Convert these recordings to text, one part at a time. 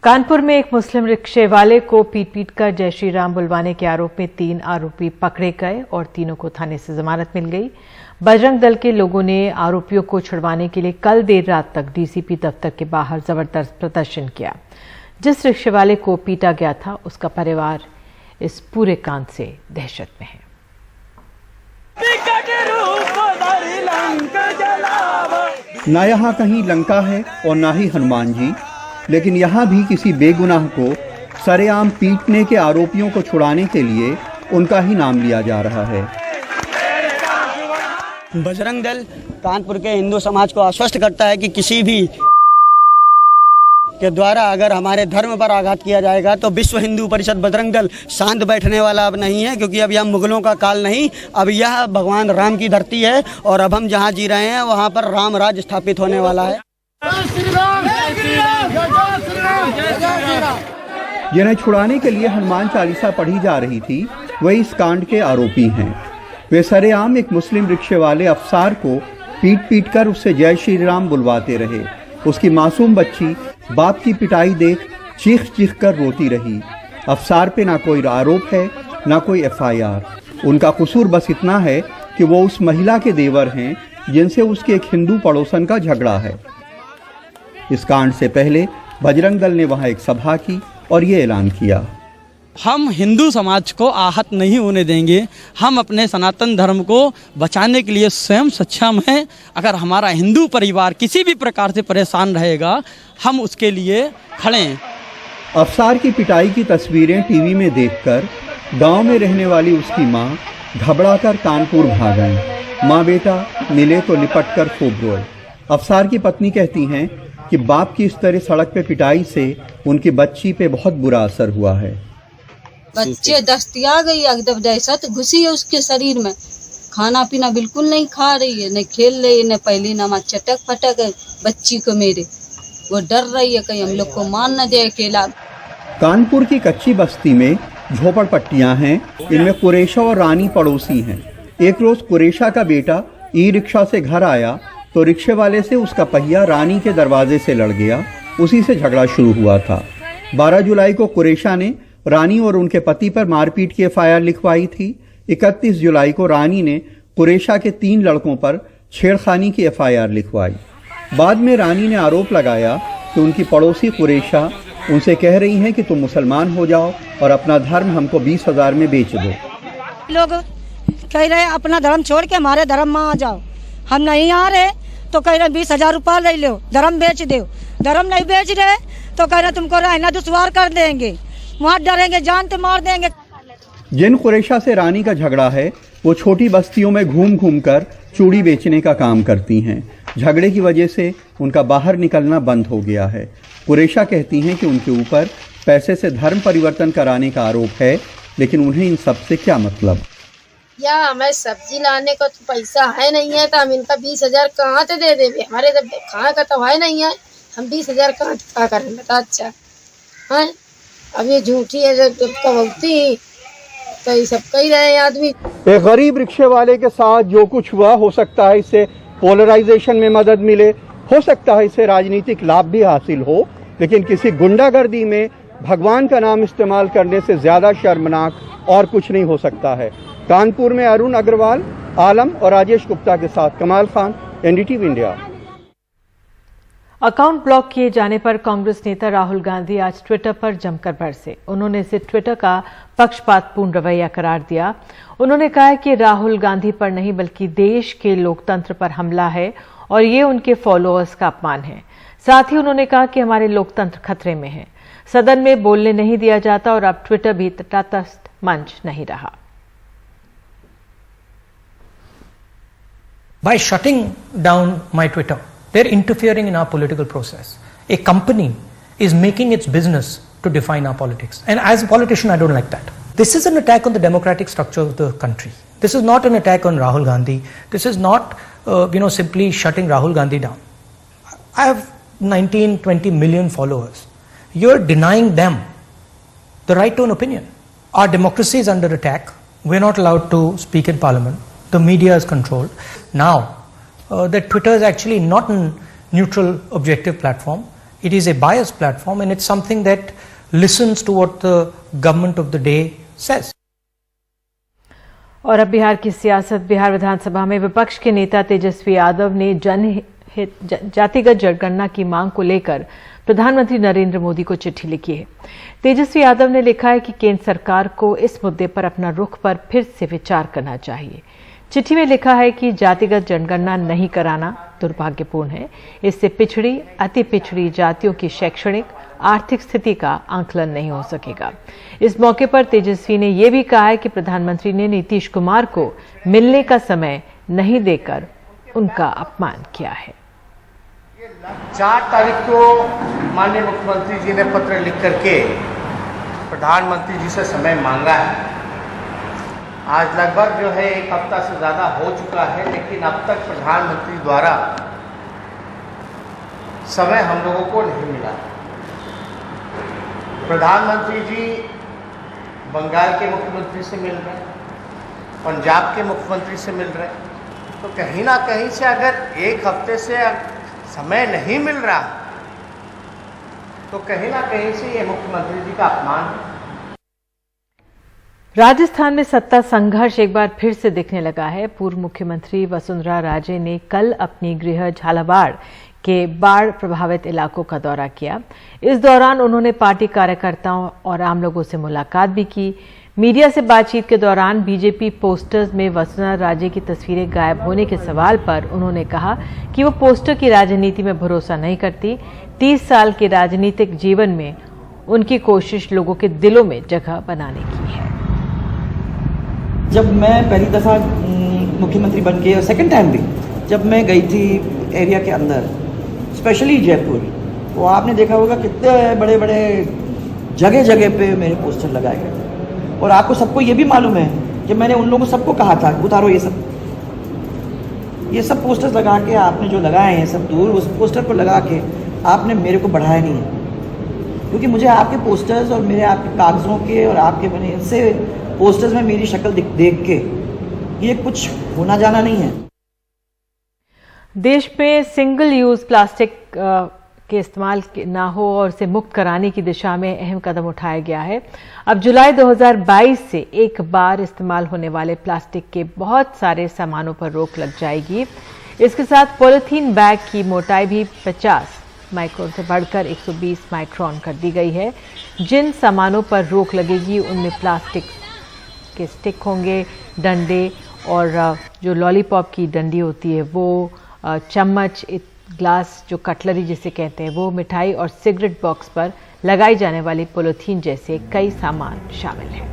कानपुर में एक मुस्लिम रिक्शे वाले को पीट कर जय श्री राम बुलवाने के आरोप में 3 आरोपी पकड़े गए और तीनों को थाने से जमानत मिल गई। बजरंग दल के लोगों ने आरोपियों को छुड़वाने के लिए कल देर रात तक डीसीपी दफ्तर के बाहर जबरदस्त प्रदर्शन किया। जिस रिक्शे वाले को पीटा गया था उसका परिवार इस पूरे कांड से दहशत में है। ना यहाँ कहीं लंका है और ना ही हनुमान जी, लेकिन यहाँ भी किसी बेगुनाह को सरेआम पीटने के आरोपियों को छुड़ाने के लिए उनका ही नाम लिया जा रहा है। बजरंग दल कानपुर के हिंदू समाज को आश्वस्त करता है कि किसी भी के द्वारा अगर हमारे धर्म पर आघात किया जाएगा तो विश्व हिंदू परिषद बजरंग दल शांत बैठने वाला अब नहीं है, क्योंकि अब यह मुगलों का काल नहीं, अब यह भगवान राम की धरती है और अब हम जहाँ जी रहे हैं वहाँ पर राम राज स्थापित होने वाला है। जिन्हें छुड़ाने के लिए हनुमान चालीसा पढ़ी जा रही थी वही इस कांड के आरोपी हैं। वे सरेआम एक मुस्लिम रिक्शे वाले अफसार को पीट कर उससे जय श्री राम बुलवाते रहे। उसकी मासूम बच्ची बाप की पिटाई देख चीख कर रोती रही। अफसार पे ना कोई आरोप है ना कोई एफआईआर। उनका कसूर बस इतना है कि वो उस महिला के देवर हैं जिनसे उसके एक हिंदू पड़ोसन का झगड़ा है। इस कांड से पहले बजरंग दल ने वहां एक सभा की और ये ऐलान किया, हम हिंदू समाज को आहत नहीं होने देंगे। हम अपने सनातन धर्म को बचाने के लिए स्वयं सक्षम हैं। अगर हमारा हिंदू परिवार किसी भी प्रकार से परेशान रहेगा हम उसके लिए खड़े हैं। अफसार की पिटाई की तस्वीरें टीवी में देखकर गांव में रहने वाली उसकी मां घबराकर कानपुर भाग गईं। मां बेटा मिले तो लिपट कर खूब रोए। अफसार की पत्नी कहती हैं कि बाप की इस तरह सड़क पे पिटाई से उनकी बच्ची पे बहुत बुरा असर हुआ है। बच्चे दस्तिया गई, एकदम दहशत घुसी है उसके शरीर में। खाना पीना बिल्कुल नहीं खा रही है, न खेल रही है, न पहली नमाज चटक फटक है बच्ची को मेरे। वो डर रही है कहीं हम लोग को मान न दे अकेला। कानपुर की कच्ची बस्ती में झोपड़पट्टियां हैं। इनमें कुरेशा और रानी पड़ोसी हैं। एक रोज कुरेशा का बेटा ई रिक्शा से घर आया तो रिक्शे वाले से उसका पहिया रानी के दरवाजे से लड़ गया। उसी से झगड़ा शुरू हुआ था। 12 जुलाई को कुरेशा ने रानी और उनके पति पर मारपीट की एफआईआर लिखवाई थी। 31 जुलाई को रानी ने कुरेशा के 3 लड़कों पर छेड़खानी की एफआईआर लिखवाई। बाद में रानी ने आरोप लगाया कि उनकी पड़ोसी कुरेशा उनसे कह रही हैं कि तुम मुसलमान हो जाओ और अपना धर्म हमको 20,000 में बेच दो। लोग कह रहे अपना धर्म छोड़ के हमारे धर्म में आ जाओ। हम नहीं आ रहे तो कह रहे 20,000 रुपया ले लो, धर्म बेच दो। धर्म नहीं बेच रहे तो कह रहे तुमको रहना दुश्वार कर देंगे, वहाँ डरेंगे, जान तो मार देंगे। जिन कुरेशा से रानी का झगड़ा है वो छोटी बस्तियों में घूम कर चूड़ी बेचने का काम करती हैं। झगड़े की वजह से उनका बाहर निकलना बंद हो गया है। कुरेशा कहती हैं कि उनके ऊपर पैसे से धर्म परिवर्तन कराने का आरोप है, लेकिन उन्हें इन सब से क्या मतलब। या हमें सब्जी लाने को तो पैसा है नहीं है तो हम इनका 20,000 कहाँ से दे देंगे। हमारे तो खाने का तो है नहीं है, हम 20,000 कहाँ करें बता। अच्छा है अब ये झूठी है कबूती तो ये सब कही रहे हैं आदमी। एक गरीब रिक्शे वाले के साथ जो कुछ हुआ, हो सकता है इससे पोलराइजेशन में मदद मिले, हो सकता है इससे राजनीतिक लाभ भी हासिल हो, लेकिन किसी गुंडागर्दी में भगवान का नाम इस्तेमाल करने से ज्यादा शर्मनाक और कुछ नहीं हो सकता है। कानपुर में अरुण अग्रवाल, आलम और राजेश गुप्ता के साथ कमाल Khan, NDTV India. Account block किए जाने पर कांग्रेस नेता राहुल गांधी आज ट्विटर पर जमकर बरसे। उन्होंने इसे ट्विटर का पक्षपातपूर्ण रवैया करार दिया। उन्होंने कहा कि राहुल गांधी पर नहीं बल्कि देश के लोकतंत्र पर हमला है और ये उनके फॉलोअर्स का अपमान है। साथ ही उन्होंने कहा कि हमारे लोकतंत्र खतरे में है, सदन में बोलने नहीं दिया जाता और अब ट्विटर भी तटस्थ मंच नहीं रहा। By shutting down my Twitter, they're interfering in our political process. A company is making its business to define our politics. And as a politician, I don't like that. This is an attack on the democratic structure of the country. This is not an attack on Rahul Gandhi. This is not, simply shutting Rahul Gandhi down. I have 19, 20 million followers. You're denying them the right to an opinion. Our democracy is under attack. We're not allowed to speak in parliament. The media is controlled. Now, that Twitter is actually not a neutral, objective platform. It is a biased platform and it's something that listens to what the government of the day says. और अब बिहार की सियासत। बिहार विधानसभा में विपक्ष के नेता तेजस्वी यादव ने जातिगत जनगणना की मांग को लेकर प्रधानमंत्री नरेंद्र मोदी को चिट्ठी लिखी है। तेजस्वी यादव ने लिखा है कि केंद्र सरकार को इस मुद्दे पर अपना रुख पर फिर से विचार करना चाहिए। चिट्ठी में लिखा है कि जातिगत जनगणना नहीं कराना दुर्भाग्यपूर्ण है। इससे पिछड़ी, अति पिछड़ी जातियों की शैक्षणिक, आर्थिक स्थिति का आंकलन नहीं हो सकेगा। इस मौके पर तेजस्वी ने यह भी कहा है कि प्रधानमंत्री ने नीतीश कुमार को मिलने का समय नहीं देकर उनका अपमान किया है। 4 तारीख को माननीय मुख्यमंत्री जी ने पत्र लिख करके प्रधानमंत्री जी से समय मांगा है। आज लगभग जो है 1 हफ्ता से ज़्यादा हो चुका है, लेकिन अब तक प्रधानमंत्री द्वारा समय हम लोगों को नहीं मिला। प्रधानमंत्री जी बंगाल के मुख्यमंत्री से मिल रहे हैं, पंजाब के मुख्यमंत्री से मिल रहे हैं, तो कहीं ना कहीं से अगर 1 हफ्ते से समय नहीं मिल रहा तो कहीं ना कहीं से ये मुख्यमंत्री जी का अपमान है। राजस्थान में सत्ता संघर्ष एक बार फिर से दिखने लगा है। पूर्व मुख्यमंत्री वसुंधरा राजे ने कल अपनी गृह झालावाड़ के बाढ़ प्रभावित इलाकों का दौरा किया। इस दौरान उन्होंने पार्टी कार्यकर्ताओं और आम लोगों से मुलाकात भी की। मीडिया से बातचीत के दौरान बीजेपी पोस्टर्स में वसुंधरा राजे की तस्वीरें गायब होने के सवाल पर उन्होंने कहा कि वो पोस्टर की राजनीति में भरोसा नहीं करती। 30 साल के राजनीतिक जीवन में उनकी कोशिश लोगों के दिलों में जगह बनाने की है। जब मैं पहली दफ़ा मुख्यमंत्री बन के और सेकंड टाइम भी जब मैं गई थी एरिया के अंदर, स्पेशली जयपुर, तो आपने देखा होगा कितने बड़े बड़े जगह जगह पे मेरे पोस्टर लगाए गए। और आपको सबको ये भी मालूम है कि मैंने उन लोगों सबको कहा था उतारो ये सब पोस्टर्स लगा के आपने जो लगाए हैं सब दूर, उस पोस्टर को लगा के आपने मेरे को बढ़ाया नहीं है। क्योंकि मुझे आपके पोस्टर्स और मेरे आपके कागज़ों के और आपके बने इनसे पोस्टर्स में मेरी शक्ल देख के ये कुछ होना जाना नहीं है। देश में सिंगल यूज प्लास्टिक के इस्तेमाल ना हो और इसे मुक्त कराने की दिशा में अहम कदम उठाया गया है। अब जुलाई 2022 से एक बार इस्तेमाल होने वाले प्लास्टिक के बहुत सारे सामानों पर रोक लग जाएगी। इसके साथ पॉलिथीन बैग की मोटाई भी 50 माइक्रोन से बढ़कर 120 माइक्रोन कर दी गई है। जिन सामानों पर रोक लगेगी उनमें प्लास्टिक के स्टिक होंगे, डंडे और जो लॉलीपॉप की डंडी होती है वो, चम्मच, ग्लास जो कटलरी जिसे कहते हैं वो, मिठाई और सिगरेट बॉक्स पर लगाई जाने वाली पॉलिथीन जैसे कई सामान शामिल हैं।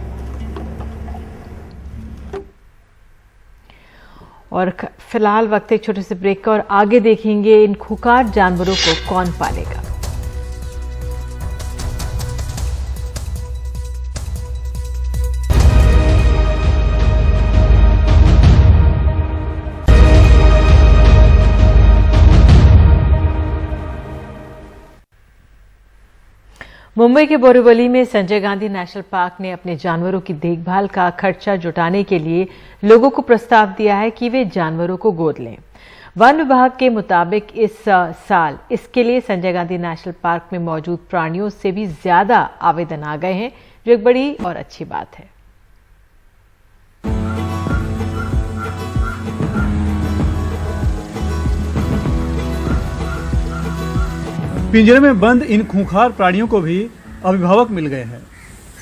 और फिलहाल वक्त एक छोटे से ब्रेक का, और आगे देखेंगे इन खूंखार जानवरों को कौन पालेगा। मुंबई के बोरीवली में संजय गांधी नेशनल पार्क ने अपने जानवरों की देखभाल का खर्चा जुटाने के लिए लोगों को प्रस्ताव दिया है कि वे जानवरों को गोद लें। वन विभाग के मुताबिक इस साल इसके लिए संजय गांधी नेशनल पार्क में मौजूद प्राणियों से भी ज्यादा आवेदन आ गए हैं, जो एक बड़ी और अच्छी बात है। पिंजरे में बंद इन खूंखार प्राणियों को भी अभिभावक मिल गए हैं।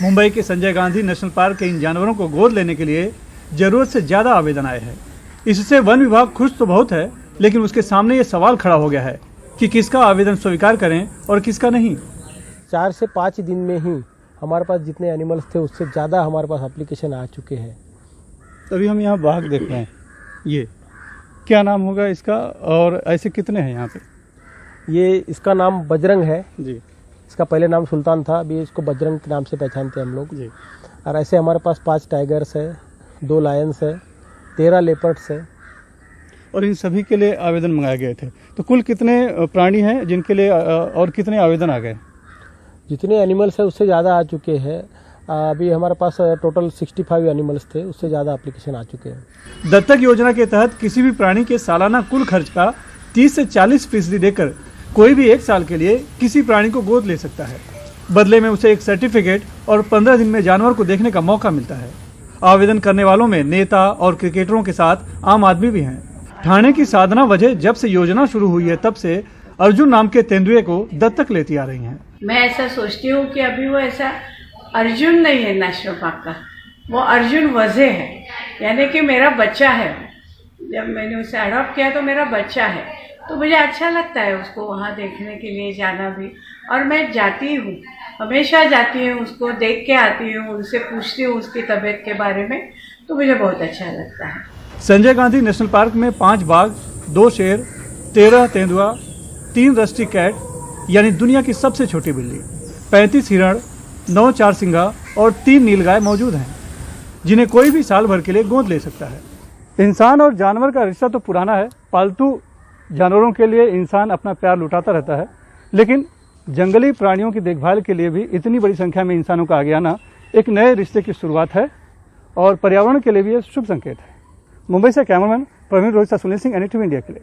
मुंबई के संजय गांधी नेशनल पार्क के इन जानवरों को गोद लेने के लिए जरूरत से ज्यादा आवेदन आए हैं। इससे वन विभाग खुश तो बहुत है, लेकिन उसके सामने ये सवाल खड़ा हो गया है कि किसका आवेदन स्वीकार करें और किसका नहीं। 4 से 5 दिन में ही हमारे पास जितने एनिमल्स थे उससे ज़्यादा हमारे पास एप्लीकेशन आ चुके हैं। तभी हम यहाँ बाघ देख रहे हैं। ये क्या नाम होगा इसका और ऐसे कितने हैं यहाँ पे? ये इसका नाम बजरंग है जी। इसका पहले नाम सुल्तान था, अभी इसको बजरंग के नाम से पहचानते हैं हम लोग जी। और ऐसे हमारे पास 5 टाइगर्स है, 2 लायंस है, 13 लेपर्ड्स है। और इन सभी के लिए आवेदन मंगाए गए थे। तो कुल कितने प्राणी हैं जिनके लिए और कितने आवेदन आ गए? जितने एनिमल्स है उससे ज़्यादा आ चुके हैं। अभी हमारे पास टोटल 65 एनिमल्स थे, उससे ज़्यादा एप्लीकेशन आ चुके हैं। दत्तक योजना के तहत किसी भी प्राणी के सालाना कुल खर्च का 30 से 40% देकर कोई भी 1 साल के लिए किसी प्राणी को गोद ले सकता है। बदले में उसे एक सर्टिफिकेट और 15 दिन में जानवर को देखने का मौका मिलता है। आवेदन करने वालों में नेता और क्रिकेटरों के साथ आम आदमी भी हैं। ठाणे की साधना वजह जब से योजना शुरू हुई है तब से अर्जुन नाम के तेंदुए को दत्तक लेती आ रही हैं। मैं ऐसा सोचती हूँ कि अभी वो ऐसा अर्जुन नहीं है नेशनल पार्क का, वो अर्जुन वजह है, यानी कि मेरा बच्चा है। जब मैंने उसे अडॉप्ट किया तो मेरा बच्चा है, तो मुझे अच्छा लगता है उसको वहाँ देखने के लिए जाना भी। और मैं जाती हूँ, हमेशा जाती हूँ, उसको देख के आती हूँ, उनसे पूछती हूँ उसकी तबीयत के बारे में, तो मुझे बहुत अच्छा लगता है। संजय गांधी नेशनल पार्क में 5 बाघ, 2 शेर, 13 तेंदुआ, 3 रस्टी कैट यानी दुनिया की सबसे छोटी बिल्ली, 35 हिरण, 9 चारसिंगा और 3 नीलगाय मौजूद हैं, जिन्हें कोई भी साल भर के लिए गोद ले सकता है। इंसान और जानवर का रिश्ता तो पुराना है। पालतू जानवरों के लिए इंसान अपना प्यार लुटाता रहता है, लेकिन जंगली प्राणियों की देखभाल के लिए भी इतनी बड़ी संख्या में इंसानों का आगे आना एक नए रिश्ते की शुरुआत है और पर्यावरण के लिए भी यह शुभ संकेत है। मुंबई से cameraman Praveen Rohit, Sunil Singh, NDTV India के लिए।